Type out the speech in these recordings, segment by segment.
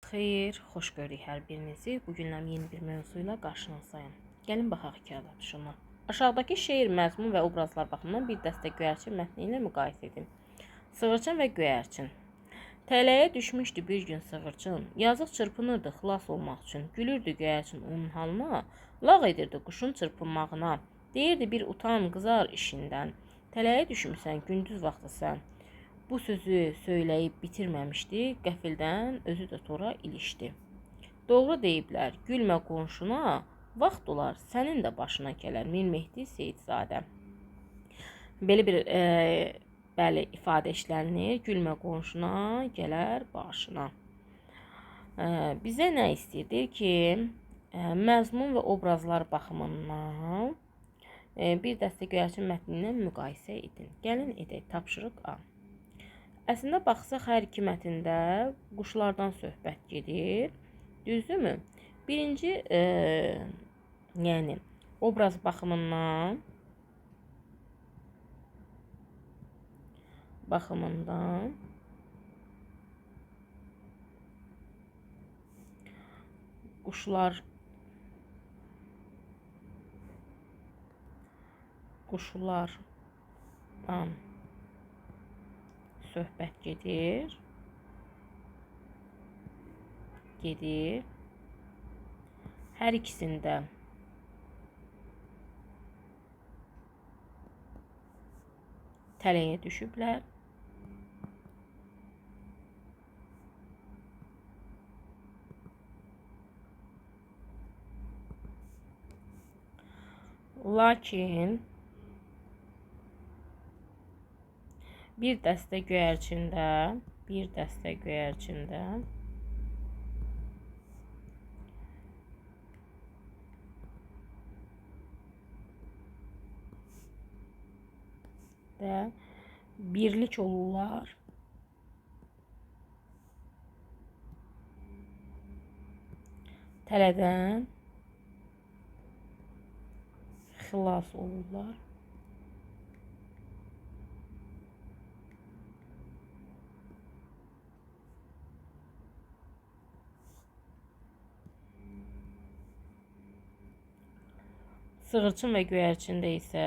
Xeyr, xoş gördük hər birinizi. Bugündən yeni bir mövzuyla qarşınızdayım. Gəlin baxaq hekayələr düşünə. Aşağıdakı şeir məzmun və obrazlar baxımından bir dəstə göyərçin mətni ilə müqayisə edin. Sığırçın və göyərçin. Tələyə düşmüşdü bir gün sığırçın. Yazıq çırpınırdı xilas olmaq üçün. Gülürdü göyərçin onun halına. Lağ edirdi quşun çırpınmağına. Deyirdi bir utan qızar işindən. Tələyə düşmüsən gündüz vaxtı sən. Bu sözü söyləyib bitirməmişdi, qəfildən özü də tora ilişdi. Doğru deyiblər, gülmə qonşuna, vaxt olar sənin də başına gələr. Mir Mehdi Seyidzadə. Belə bir bəli ifadə işlənir. Gülmə qonşuna, gələr başına. Bizə nə istəyir? Deyir ki, məzmun və obrazlar baxımından bir dəstə göyərçin mətni ilə müqayisə edin. Gəlin edək. Tapşırıq A. Əslində baxsaq hər iki mətndə quşlardan söhbət gedir. Düzdürmü? Birinci yəni obraz baxımından quşlardan söhbət gedir. Hər ikisində tələyə düşüblər. Lakin bir dəstə göyərçində birlik olurlar. Tələdən xilas olurlar. Sığırçın və göyərçində isə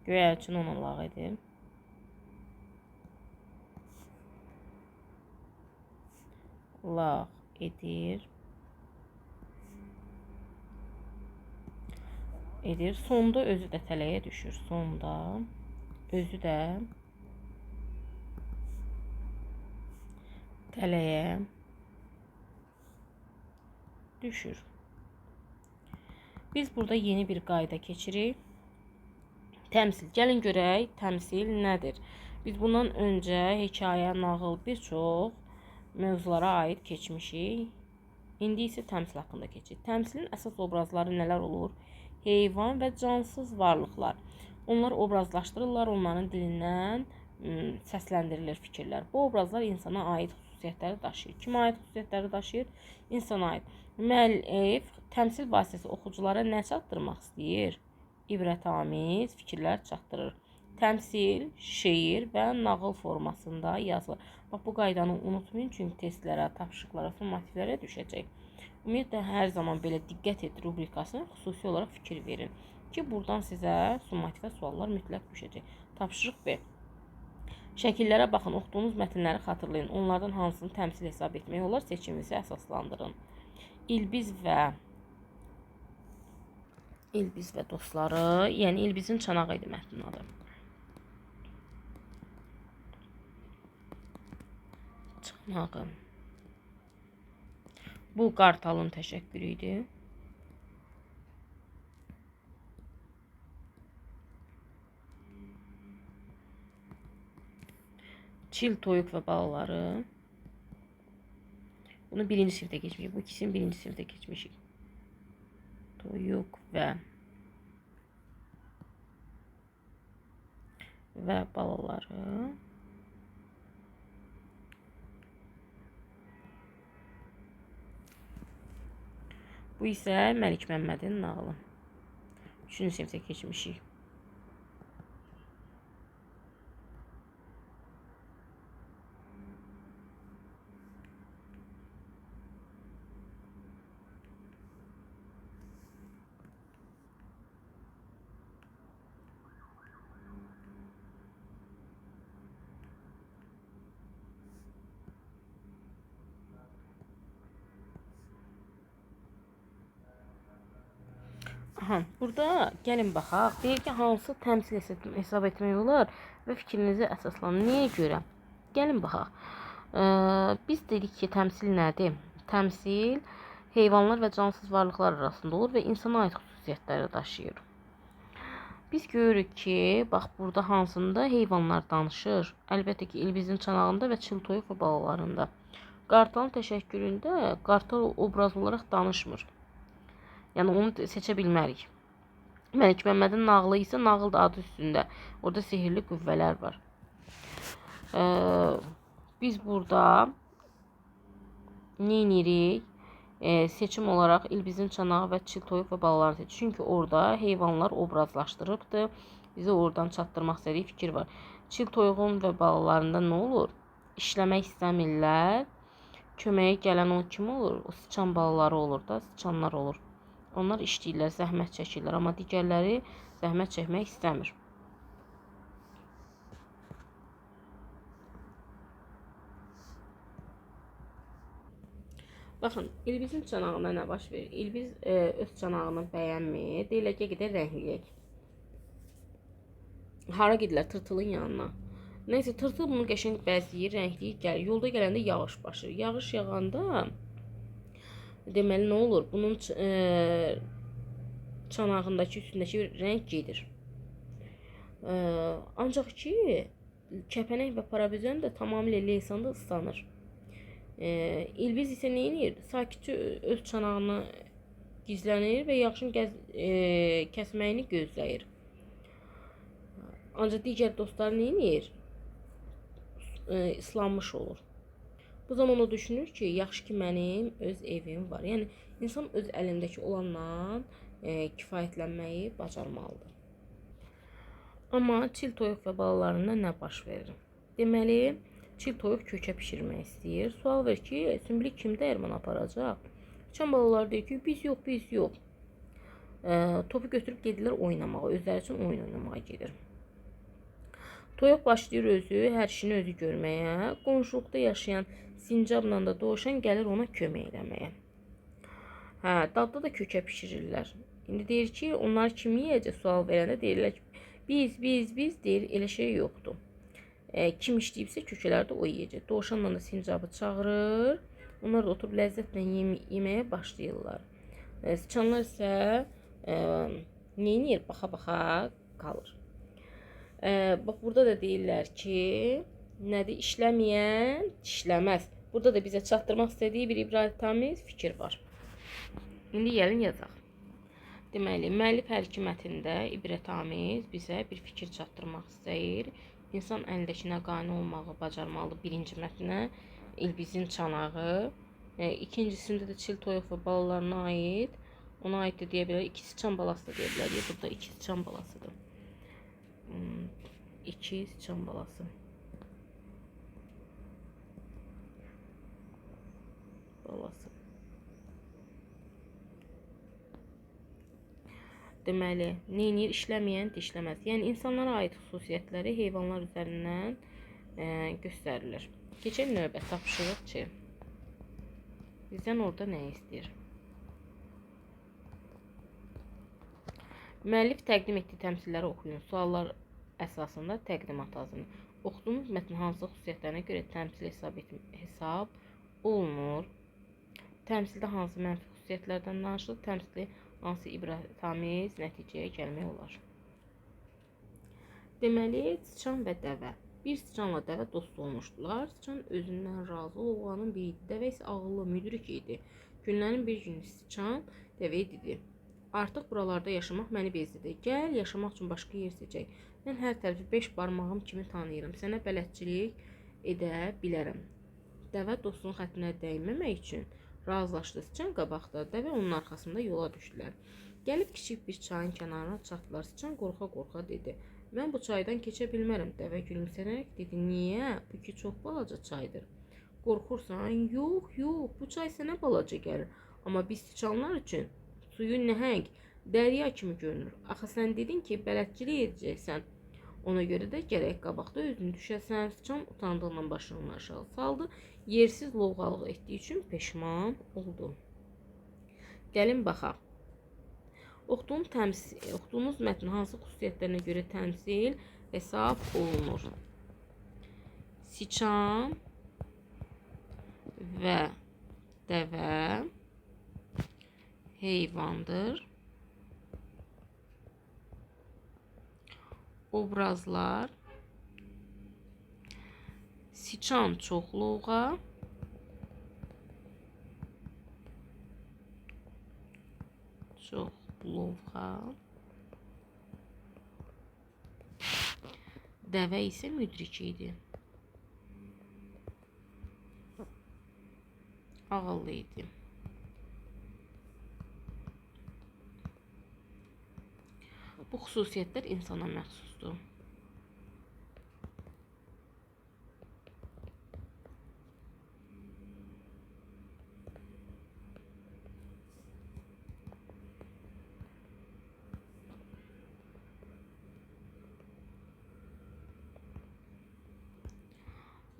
göyərçin ona lağ edir. Sonda özü də tələyə düşür. Biz burada yeni bir qayda keçirik. Təmsil. Gəlin görək təmsil nədir? Biz bundan öncə hekayə, nağıl, bir çox mövzulara aid keçmişik. İndi isə təmsil haqqında keçirik. Təmsilin əsas obrazları nələr olur? Heyvan və cansız varlıqlar. Onlar obrazlaşdırırlar, onların dilindən səsləndirilir fikirlər. Bu obrazlar insana aid xüsusiyyətləri daşıyır. Kimə aid xüsusiyyətləri daşıyır? İnsana aid. Müəllif təmsil vasitəsilə oxuculara nə çatdırmaq istəyir? İbrətamiz fikirlər çatdırır. Təmsil, şeir və nağıl formasında yazılır. Bax, bu qaydanı unutmayın, çünki testlərə, tapşırıqlara, summativlərə düşəcək. Ümumiyyətlə, hər zaman belə diqqət et rubrikasına xüsusi olaraq fikir verin ki, buradan sizə summativə suallar mütləq düşəcək. Tapşırıq B. Şəkillərə baxın, oxuduğunuz mətnləri xatırlayın. Onlardan hansını təmsil hesab etmək olar, seçiminizi əsaslandırın. İlbiz və dostları, yəni İlbizin çanağı idi mətnin adı. Çanağı. Bu qartalın təşəkkürü idi. Çil, toyuq və balaları. Bunu birinci sinifdə keçmişik. Bu ikisini birinci sinifdə keçmişik. Toyuq və balaları. Bu isə Məlik Məmmədin nağılı. 3-cü sinifə keçmişik. Aha, burada gəlin baxaq. Deyir ki, hansı təmsil hesab etmək olar və fikrinizi əsaslanın. Nəyə görə? Gəlin baxaq. Biz dedik ki, təmsil nədir? Təmsil heyvanlar və cansız varlıqlar arasında olur və insana aid xüsusiyyətləri daşıyır. Biz görürük ki, bax burada hansında heyvanlar danışır. Əlbəttə ki, ilbizin çanağında və çil toyuq və balalarında. Qartalın təşəkküründə qartal obraz olaraq danışmır. Yəni onu seçə bilmərik. Məlik Məmmədin nağılı isə nağıl da adı üstündə. Orada sihirli qüvvələr var. Biz burada nə edirik? Seçim olaraq ilbizin çanağı və çil toyuq və balalarını seçir. Çünki orada heyvanlar obrazlaşdırıbdır. Bizə oradan çatdırmaq istədiyi fikir var. Çil toyuğun və balalarında nə olur? İşləmək istəmirlər. Köməyə gələn o kim olur? O sıçan balaları olur da, sıçanlar olur. Onlar işləyirlər, zəhmət çəkirlər, amma digərləri zəhmət çəkmək istəmir. Baxın, ilbizin çanağında nə baş verir? İlbiz öz çanağını bəyənmir, deyirlər ki, gedək rəngləyək. Hara gedirlər? Tırtılın yanına. Neyse, tırtıl bunu qəşəng bəzləyir, rəngləyir, gəlir. Yolda gələndə yağış başır. Yağış yağanda deməli nə olur? Bunun çanağındakı, üstündəki rəng gedir. Ancaq ki, kəpənək və parabizon da tamamilə leysanda ıslanır. İlbiz isə nə edir? Sakitcə öz çanağını gizlənir və yağışın kəsməyini gözləyir. Ancaq digər dostlar nə edir? Islanmış olur. Bu zaman o düşünür ki, yaxşı ki mənim öz evim var. Yəni insan öz əlindəki olanla kifayətlənməyi bacarmalıdır. Amma çil toyuq və balalarında nə baş verir? Deməli, çil toyuq kökə pişirmək istəyir. Sual verir ki, Sümbülük kim dəyirman aparacaq? Çan balalar deyir ki, biz yox. Topu götürüb gedirlər oynamağa, özləri üçün oyun oynamağa gedir. Toyuq başlayır özü, hər işini özü görməyə. Qonşuluqda yaşayan sincabla da dovşan gəlir ona kömək eləməyə. Dadda da kökə pişirirlər. İndi deyir ki, onlar kim yeyəcək? Sual verəndə deyirlər ki, biz deyir, elə şey yoxdur. Kim işləyibsə kökələr də o yeyəcək. Dovşanla da sincabı çağırır. Onlar da oturub ləzzətlə yeməyə başlayırlar. Sıçanlar isə nə edir? Baxa-baxa qalır. Bax, burada da deyirlər ki, nədir? İşləməyən dişləməz. Burada da bizə çatdırmaq istədiyi bir ibrətamiz fikir var. İndi gəlin yazaq. Deməli, müəllif hər iki mətndə ibrətamiz bizə bir fikir çatdırmaq istəyir. İnsan əlindəkinə qane olmağı bacarmalı birinci mətnə. İlbizin çanağı. İkincisində də çil toyuq və balalarına aid. Ona aid də deyə bilər. İki sıçan balası da deyə bilər. Burada iki sıçan balasıdır. İki sıçan balası. Deməli, nə edir? İşləməyən dişləməz. Yəni insanlara aid xüsusiyyətləri heyvanlar üzərindən göstərilir. Keçək növbə tapşırıq ki, bizdən orada nə istəyir? Müəllif təqdim etdiyi təmsilləri oxuyun. Suallar əsasında təqdimat hazırlayın. Oxuduğunuz mətnin hansı xüsusiyyətlərinə görə təmsil hesab olunur? Təmsildə hansı mənfi xüsusiyyətlərdən danışılır? Təmsili hansı ibrətamiz nəticəyə gəlmək olar? Deməli, sıçan və dəvə. Bir sıçanla dəvə dost olmuşdular. Sıçan özündən razı oğlanın biri idi. Dəvə isə ağıllı, müdrik idi. Günlərin bir günü sıçan dəvəyə dedi: Artıq buralarda yaşamaq məni bezdirdi. Gəl, yaşamaq üçün başqa yer seçək. Mən hər tərəfi 5 barmağım kimi tanıyırım. Sənə bələdçilik edə bilərəm. Dəvə dostunun xətrinə dəyməmək üçün Razılaşdı Sıçan qabaqda, dəvə onun arxasında yola düşdülər. Gəlib kiçik bir çayın kənarına çatdılar. Sıçan qorxa-qorxa dedi: "Mən bu çaydan keçə bilmərəm." Dəvə gülümsənərək dedi: "Niyə? Bu ki çox balaca çaydır." "Qorxursan?" "Yox, yox, bu çay sənə balaca gəlir. Amma biz sıçanlar üçün suyu nəhəng, dərya kimi görünür. Axı sən dedin ki, bələdçilik edəcəksən. Ona görə də gərək qabaqda özün düşəsən." Sıçan utandığından başını aşağı saldı. Yersiz lovğalıq etdiyi üçün peşman oldu. Gəlin baxaq. Oxuduğunuz mətn hansı xüsusiyyətlərinə görə təmsil hesab olunur? Sıçan və dəvə heyvandır. Obrazlar: Sıçan çox lovğa, dəvə isə müdrik idi, ağıllı idi. Bu xüsusiyyətlər insana məxsusdur.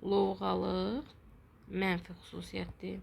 Lovğalıq mənfi xüsusiyyətdir.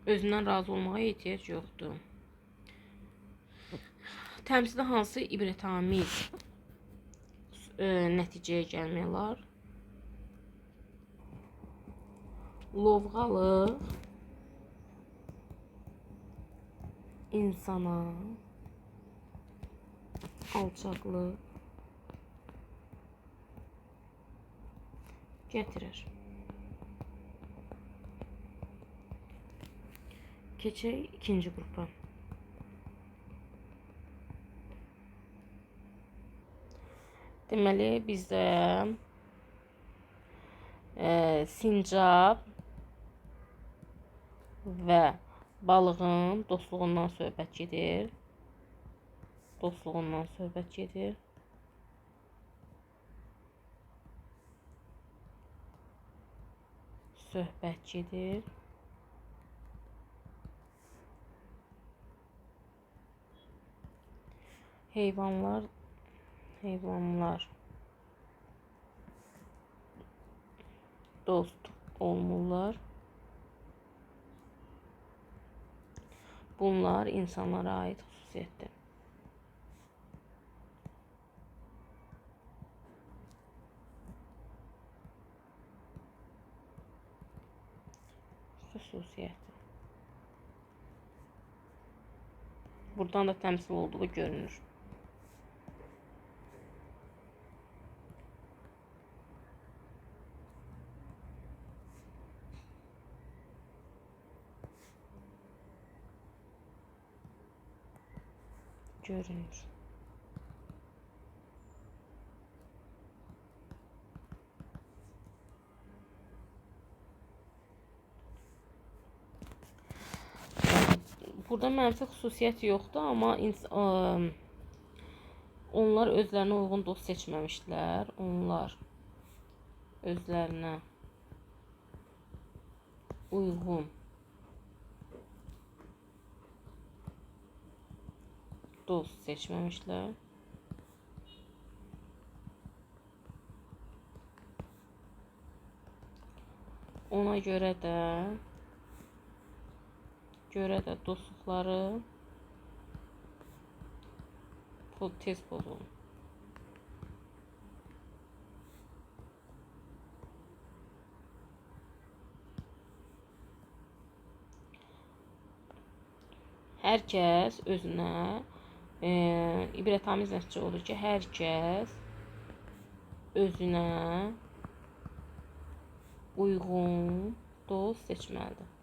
Özündən razı olmağa ehtiyac yoxdur. Təmsildə hansı ibrətamiz nəticəyə gəlmək olar? Lovğalıq insana alçaqlıq gətirir. Keçək ikinci qrupa. Deməli, bizdə sincab və balığın dostluğundan söhbət gedir. Heyvanlar dost olmurlar. Bunlar insanlara ait xüsusiyyətdir. Buradan da təmsil olduğu görünür. Burada mənfi xüsusiyyət yoxdur, amma onlar özlərinə uyğun dost seçməmişdilər. Onlar özlərinə uyğun dost seçməmişlər. Ona görə də dostluqları tez pozulur. Hər kəs özünə ibrətamiz nəticə olur ki, hər kəs özünə uyğun dost seçməlidir.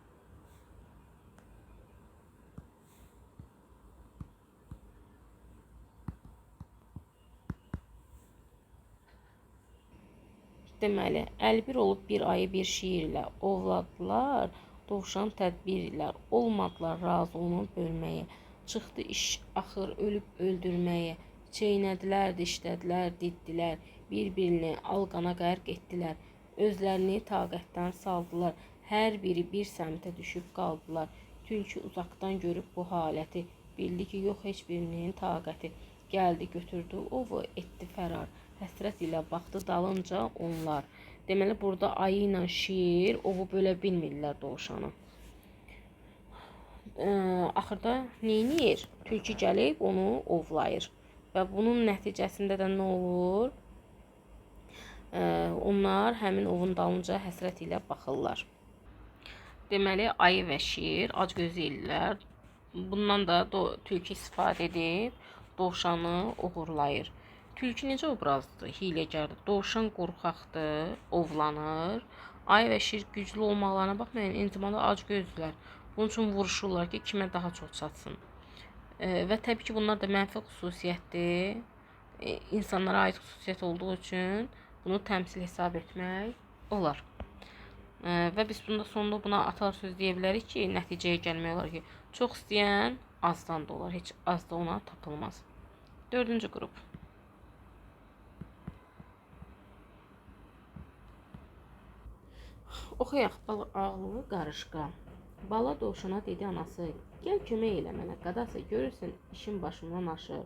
Deməli, əlbir olub bir ayı bir şiirlə ovladılar, dovşan tədbirlər, olmadılar razı onu bölməyə. Çıxdı iş axır ölüb öldürməyə, çeynədilər, dişlədilər, diddilər, bir-birini alqana qərq etdilər, özlərini taqətdən saldılar, hər biri bir səmtə düşüb qaldılar. Tülkü uzaqdan görüb bu haləti, bildi ki, yox heç birinin taqəti, gəldi götürdü ovu, etdi fərar. Həsrət ilə baxdı dalınca onlar. Deməli, burada ayı ilə şir ovu bölə bilmirlər dovşanı. Axırda neynir? Tülkü gəlib onu ovlayır. Və bunun nəticəsində də nə olur? Onlar həmin ovun dalınca həsrət ilə baxırlar. Deməli, ayı və şir acgöz ellər. Bundan da tülkü istifadə edib dovşanı uğurlayır. Tülkü necə obrazdır? Hiləgərdir. Dovşan qorxaqdır, ovlanır. Ayı və şir güclü olmalarına baxmayaraq eyni zamanda acgözdürlər. Bunun üçün vuruşurlar ki, kimə daha çox çatsın. Və təbii ki, bunlar da mənfi xüsusiyyətdir. İnsanlara aid xüsusiyyət olduğu üçün bunu təmsil hesab etmək olar. Və biz sonunda buna atar söz deyə bilərik ki, nəticəyə gəlmək olar ki, çox istəyən azdan da olar, heç az da ona tapılmaz. 4-cü qrup. Oxuyaq ağlı qarışqa. Bala dovşana dedi anası, gəl kömək elə mənə, qadası görürsən işin başımdan aşır.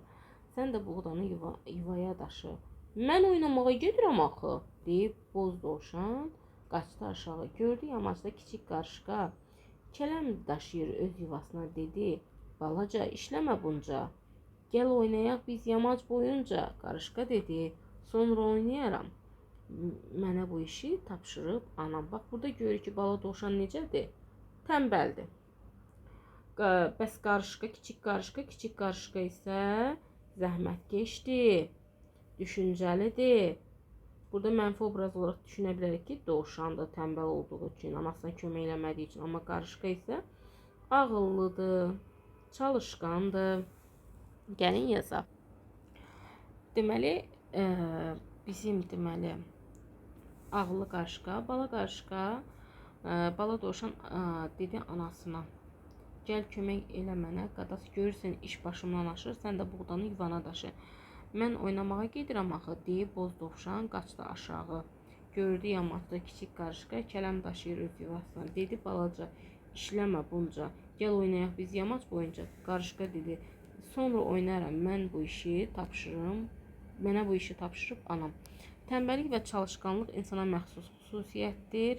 Sən də buğdanı yuvaya daşı. Mən oynamağa gedirəm axı, deyib boz dovşan qaçdı aşağı. Gördü yamacda kiçik qarışqa. Kələm daşıyır öz yuvasına dedi. Balaca işləmə bunca. Gəl oynayaq biz yamac boyunca, qarışqa dedi. Sonra oynayaram. Mənə bu işi tapşırıb anam. Bax, burada görür ki, bala dovşan necədir? Tənbəldir. Bəs qarışqa, kiçik qarışqa isə zəhmətkeşdir, düşüncəlidir. Burada mənfi obraz olaraq düşünə bilərik ki, dovşan da tənbəl olduğu üçün, anasına kömək eləmədiyi üçün, amma qarışqa isə ağıllıdır, çalışqandır. Gəlin yazaq. Deməli, bizim ağıllı qarışqa, bala dovşan dedi anasına. Gəl kömək elə mənə, qadas görürsən iş başımdan aşır, sən də buğdanı yuvana daşı. Mən oynamağa gedirəm axı, deyib boz dovşan qaçdı aşağı. Gördü yamacda kiçik qarışqa, kələm daşıyır öz yuvasına. Dedi balaca, işləmə bunca, gəl oynayaq biz yamac boyunca. Qarışqa dedi, sonra oynarım, mən bu işi tapşırım, mənə bu işi tapşırıb anam. Tənbəllik və çalışqanlıq insana məxsus xüsusiyyətdir.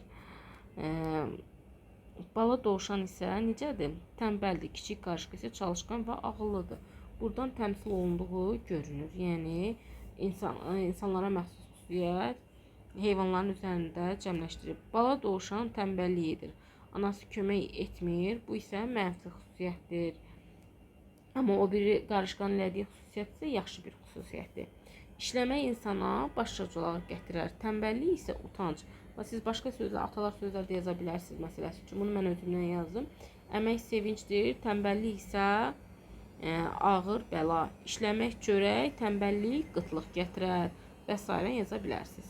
Bala dovşan isə necədir? Tənbəldir, kiçik qarışqa isə çalışqan və ağıllıdır. Buradan təmsil olunduğu görünür. Yəni, insanlara məxsus xüsusiyyət heyvanların üzərində cəmləşdirib. Bala dovşan tənbəllik edir. Anası kömək etmir. Bu isə mənfi xüsusiyyətdir. Amma o biri qarışqanın elədiyi xüsusiyyət isə yaxşı bir xüsusiyyətdir. İşləmək insana başlıcılığa gətirər. Tənbəllik isə utanc. Siz başqa sözlər, atalar sözlər də yaza bilərsiniz məsələsi üçün. Bunu mən özümdən yazdım. Əmək sevincdir, tənbəllik isə ağır bəla. İşləmək çörək, tənbəllik qıtlıq gətirər və s. yaza bilərsiniz.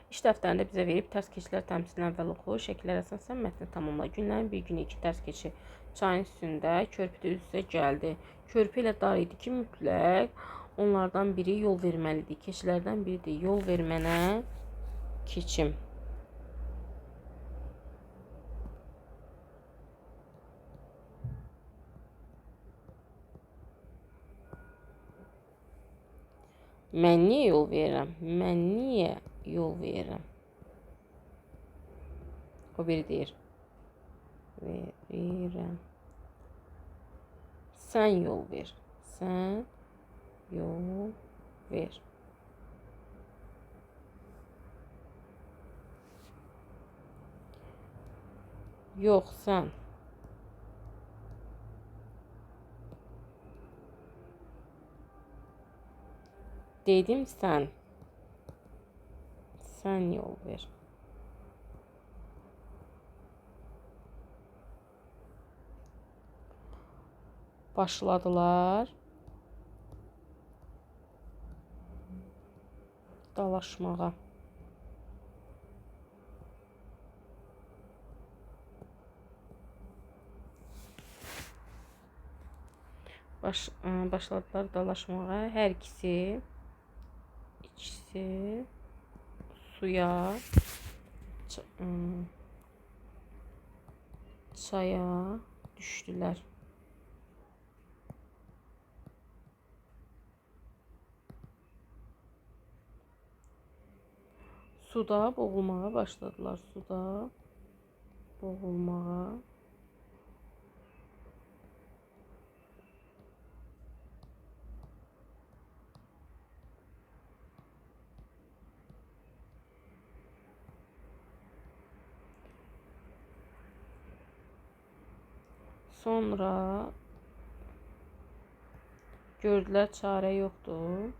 İş dəftərində bizə verib tərs keçilər təmsilini əvvəl oxu, şəkillər əsasən mətni tamamla. Günlərin bir günü 2 tərs keçi çayın üstündə körpüdə üz-üzə gəldi. Körpü elə dar idi ki, mütləq onlardan biri yol verməlidir. Keçilərdən biri də yol vermənə keçim. Mən niyə yol verirəm? Mən niyə yol verirəm? O biri deyir. Verirəm. Sən yol ver. Sən yol ver. Yox, sən. Dedim sən. Sən yol ver. başladılar dalaşmağa. Başladılar dalaşmağa. Hər ikisi suya, çaya düşdülər. Suda boğulmağa başladılar. Suda boğulmağa. Sonra gördülər çarə yoxdur.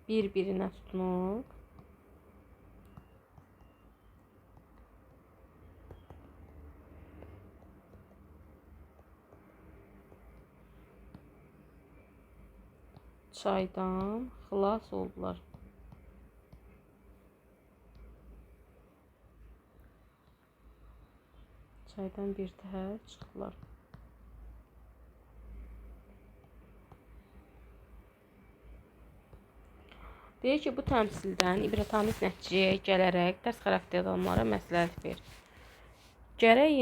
Bir-birinə tutunub çaydan xilas oldular. Çaydan bir təhər çıxdılar. Deyir ki, bu təmsildən ibrətamiz nəticəyə gələrək dərs xarakterli adamlara məsləhət verir. Gərək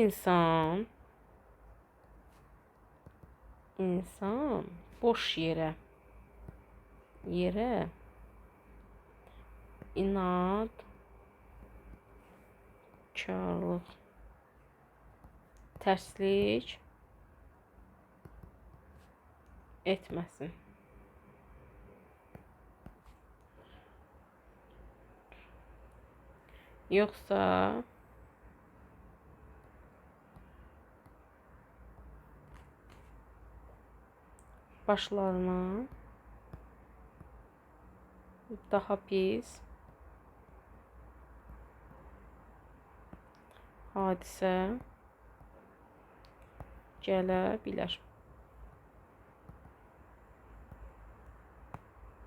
insan boş yerə inadkarlıq, tərslik etməsin. Yoxsa başlarına daha pis hadisə gələ bilər.